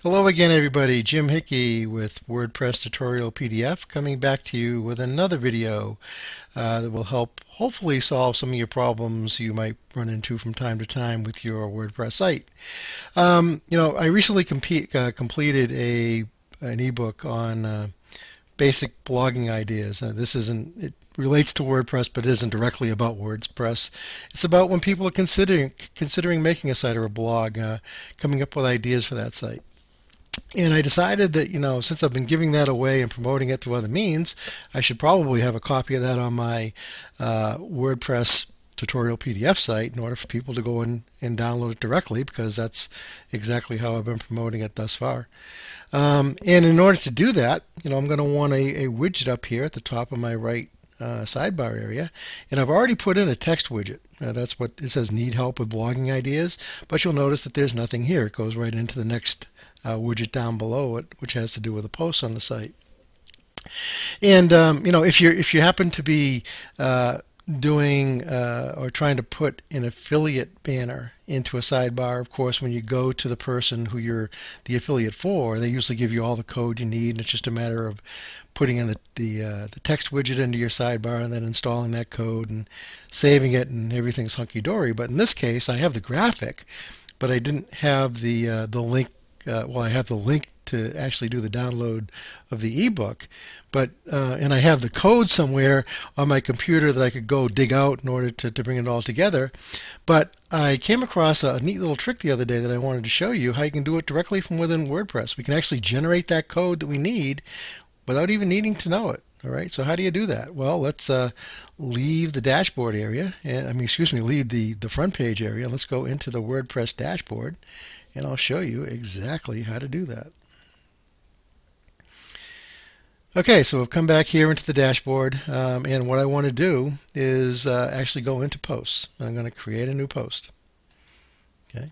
Hello again, everybody. Jim Hickey with WordPress Tutorial PDF coming back to you with another video that will help hopefully solve some of your problems you might run into from time to time with your WordPress site. I recently completed an ebook on basic blogging ideas. It relates to WordPress, but it isn't directly about WordPress. It's about when people are considering making a site or a blog, coming up with ideas for that site. And I decided that, since I've been giving that away and promoting it through other means, I should probably have a copy of that on my WordPress tutorial PDF site in order for people to go in and download it directly, because that's exactly how I've been promoting it thus far. And in order to do that, I'm going to want a widget up here at the top of my right sidebar area, and I've already put in a text widget. That's what it says, need help with blogging ideas, but you'll notice that there's nothing here. It goes right into the next widget down below it, which has to do with a post on the site. And if you happen to be doing or trying to put an affiliate banner into a sidebar, of course, when you go to the person who you're the affiliate for, they usually give you all the code you need, and it's just a matter of putting in the text widget into your sidebar and then installing that code and saving it, and everything's hunky-dory. But in this case, I have the graphic, but I didn't have the link. Well, I have the link to actually do the download of the ebook, but and I have the code somewhere on my computer that I could go dig out in order to bring it all together. But I came across a neat little trick the other day that I wanted to show you how you can do it directly from within WordPress. We can actually generate that code that we need without even needing to know it. All right, so how do you do that? Well, let's leave the dashboard area, and leave the front page area. Let's go into the WordPress dashboard, and I'll show you exactly how to do that. Okay, so I've come back here into the dashboard, and what I want to do is actually go into posts. I'm going to create a new post. Okay.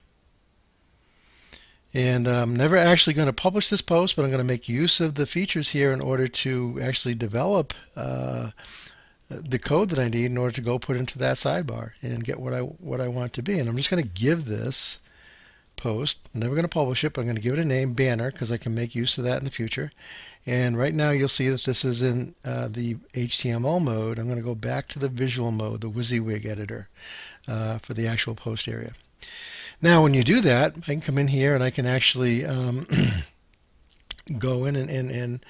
And I'm never actually going to publish this post, but I'm going to make use of the features here in order to actually develop the code that I need in order to go put into that sidebar and get what I want to be. And I'm just going to give this post, I'm never going to publish it, but I'm going to give it a name, banner, because I can make use of that in the future. And right now you'll see that this is in the HTML mode. I'm going to go back to the visual mode, the WYSIWYG editor, for the actual post area. Now when you do that, I can come in here and I can actually go in and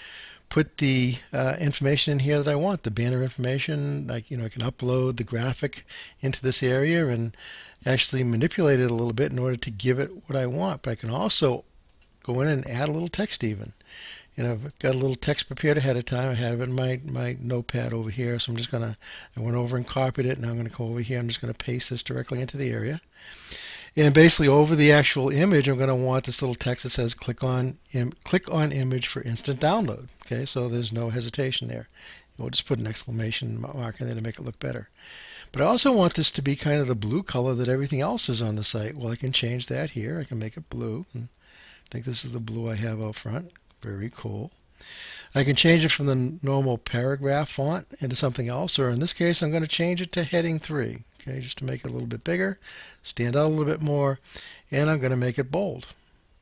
put the information in here that I want, the banner information. I can upload the graphic into this area and actually manipulate it a little bit in order to give it what I want. But I can also go in and add a little text even. I've got a little text prepared ahead of time. I have it in my notepad over here, so I went over and copied it. Now I'm going to go over here. I'm just going to paste this directly into the area. And basically over the actual image, I'm going to want this little text that says click on image for instant download. Okay, so there's no hesitation there. We'll just put an exclamation mark in there to make it look better. But I also want this to be kind of the blue color that everything else is on the site. Well, I can change that here. I can make it blue. And I think this is the blue I have out front. Very cool. I can change it from the normal paragraph font into something else, or in this case I'm going to change it to heading 3. Okay, just to make it a little bit bigger, stand out a little bit more, and I'm going to make it bold.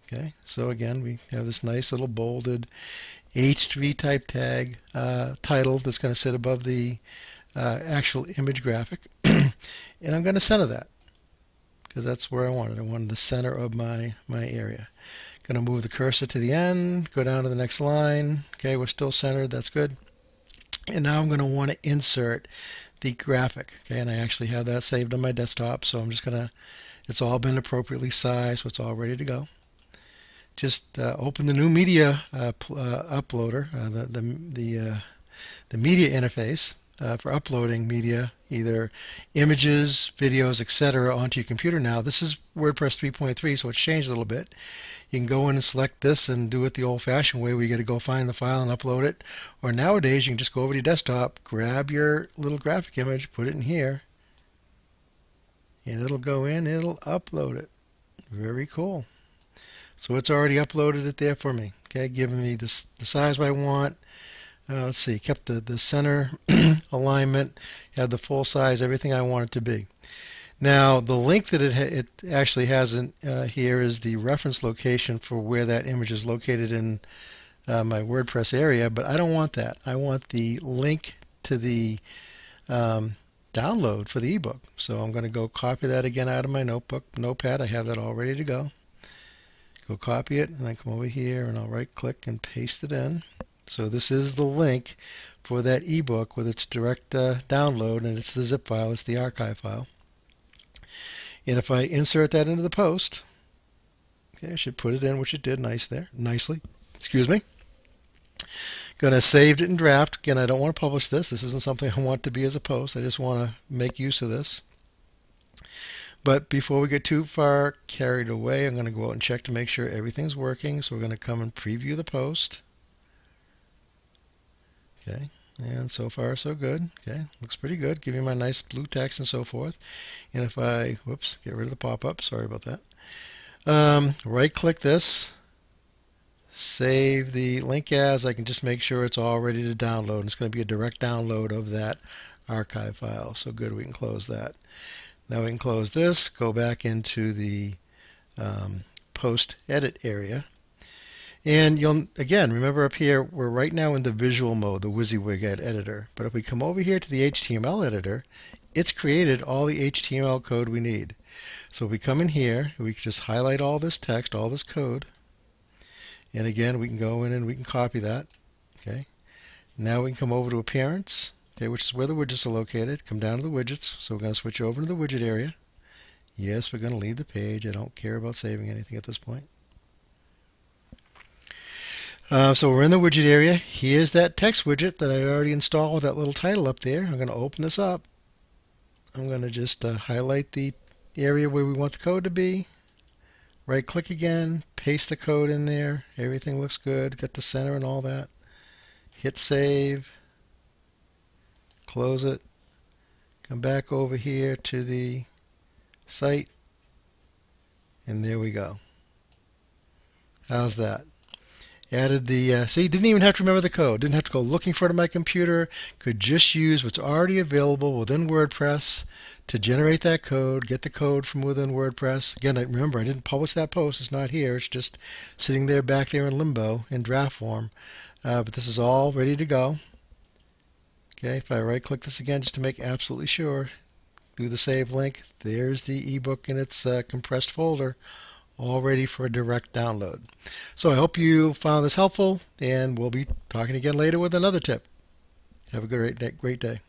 Okay, so again we have this nice little bolded H3 type tag title that's going to sit above the actual image graphic, and I'm going to center that because that's where I want it. I wanted the center of my area. Going to move the cursor to the end, go down to the next line. Okay, we're still centered, that's good. And now I'm going to want to insert the graphic. Okay, and I actually have that saved on my desktop, so I'm just going to, it's all been appropriately sized, so it's all ready to go. Just open the new media uploader, the media interface for uploading media, either images, videos, etc. onto your computer. Now this is WordPress 3.3, so it's changed a little bit. You can go in and select this and do it the old-fashioned way where you got to go find the file and upload it. Or nowadays you can just go over to your desktop, grab your little graphic image, put it in here, and it'll go in, it'll upload it. Very cool. So it's already uploaded it there for me. Okay, giving me the size I want. Let's see, kept the center alignment, had the full size, everything I want it to be. Now, the link that it actually has in here is the reference location for where that image is located in my WordPress area, but I don't want that. I want the link to the download for the ebook. So I'm going to go copy that again out of my notepad. I have that all ready to go. Go copy it, and then come over here, and I'll right-click and paste it in. So this is the link for that ebook with its direct download, and it's the zip file, it's the archive file. And if I insert that into the post, okay, I should put it in, which it did nicely. Excuse me. Going to save it in draft. Again, I don't want to publish this. This isn't something I want to be as a post. I just want to make use of this. But before we get too far carried away, I'm going to go out and check to make sure everything's working. So we're going to come and preview the post. Okay, and so far so good. Okay, looks pretty good. Give me my nice blue text and so forth. And if I, whoops, get rid of the pop-up. Sorry about that. Right-click this. Save the link as. I can just make sure it's all ready to download. It's going to be a direct download of that archive file. So good, we can close that. Now we can close this, go back into the post edit area. And you'll, again, remember up here, we're right now in the visual mode, the WYSIWYG editor. But if we come over here to the HTML editor, it's created all the HTML code we need. So if we come in here, we can just highlight all this text, all this code. And again, we can go in and we can copy that. Okay. Now we can come over to Appearance, okay, which is where the widgets are located. Come down to the widgets. So we're going to switch over to the widget area. Yes, we're going to leave the page. I don't care about saving anything at this point. So we're in the widget area. Here's that text widget that I already installed with that little title up there. I'm going to open this up. I'm going to just highlight the area where we want the code to be. Right click again, paste the code in there. Everything looks good. Got the center and all that. Hit save. Close it. Come back over here to the site. And there we go. How's that? Added the, see, didn't even have to remember the code. Didn't have to go looking for it on my computer. Could just use what's already available within WordPress to generate that code, get the code from within WordPress. Again, remember, I didn't publish that post. It's not here. It's just sitting there back there in limbo in draft form. But this is all ready to go. Okay, if I right-click this again just to make absolutely sure, do the save link. There's the ebook in its compressed folder, all ready for a direct download. So I hope you found this helpful, and we'll be talking again later with another tip. Have a great day.